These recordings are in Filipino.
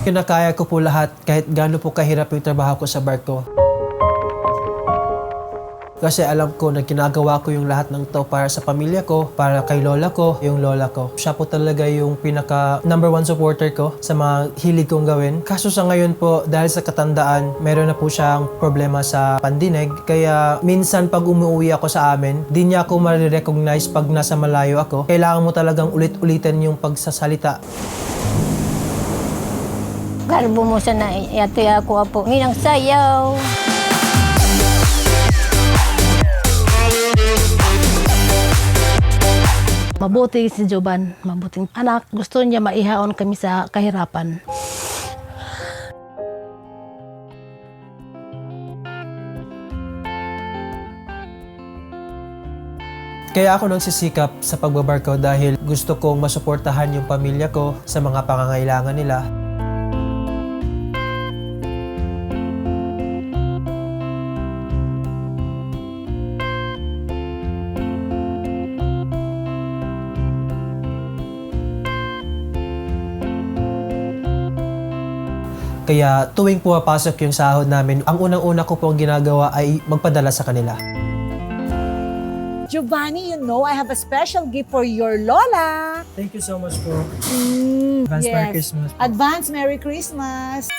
Kinakaya ko po lahat kahit gaano po kahirap yung trabaho ko sa barko. Kasi alam ko na ginagawa ko yung lahat ng to para sa pamilya ko, para kay lola ko, yung lola ko. Siya po talaga yung pinaka #1 supporter ko sa mga hilig kong gawin. Kaso sa ngayon po, dahil sa katandaan, meron na po siyang problema sa pandinig. Kaya minsan pag umuwi ako sa amin, di niya ako marirecognize pag nasa malayo ako. Kailangan mo talagang ulit-ulitin yung pagsasalita. Garbo mo sana yato ako apo nginang sayaw. Mabuti si Joban, mabuting anak. Gusto niya maihaon kami sa kahirapan. Kaya ako nagsisikap sa pagbabarko dahil gusto kong masuportahan yung pamilya ko sa mga pangangailangan nila. Kaya tuwing pumapasok yung sahod namin, ang unang-una ko pong ginagawa ay magpadala sa kanila. Giovanni, you know I have a special gift for your Lola. Thank you so much po. Advance Merry Christmas. Advance Merry Christmas.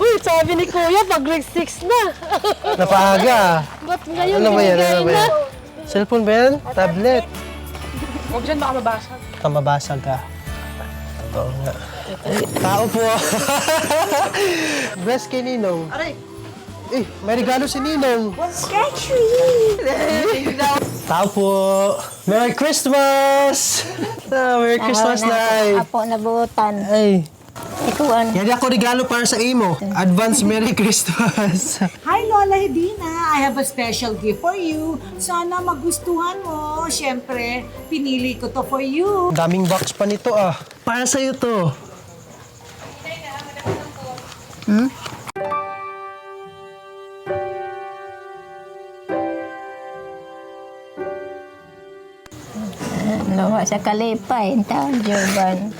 Uy, sabi ni Kuya, pag grade 6 na. Napaaga. Ba't ngayon Ano ba yan? binigay Ano ba na? yan? Cellphone ba yan? Tablet? Huwag dyan, baka mabasag. Kamabasag ka. Oo nga. Tao po. Bless kay Ninong. Aray! Eh, may regalo si Ninong. Tao po. Merry Christmas! Merry Christmas, Nay. Apo na buutan. Ay, Ikuan. yan ako regalo para sa imo. Advance Merry Christmas. Hi Lola Hedina, I have a special gift for you. Sana magustuhan mo. Siyempre, pinili ko to for you. Daming box pa nito ah. Para sa'yo to. Lawa sa kalipay, taon Joban.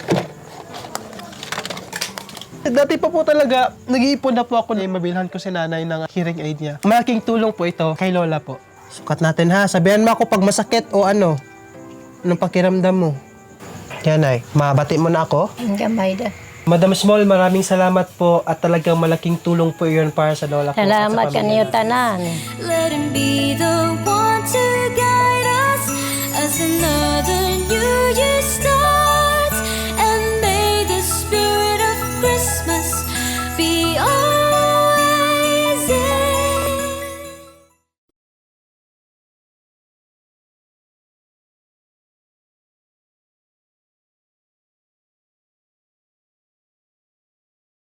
Dati pa po talaga, nag-iipon na po ako na mabilhan ko si nanay ng hearing aid niya. Malaking tulong po ito kay Lola po. Sukat natin ha, sabihan mo ako pag masakit o ano. Anong pakiramdam mo? Yan ay, mabati mo na ako. Ang gamay da. Madam Small, maraming salamat po at talagang malaking tulong po yun para sa lola ko. at sa Salamat pamilya kaniyo natin. tanan. Let him be the one.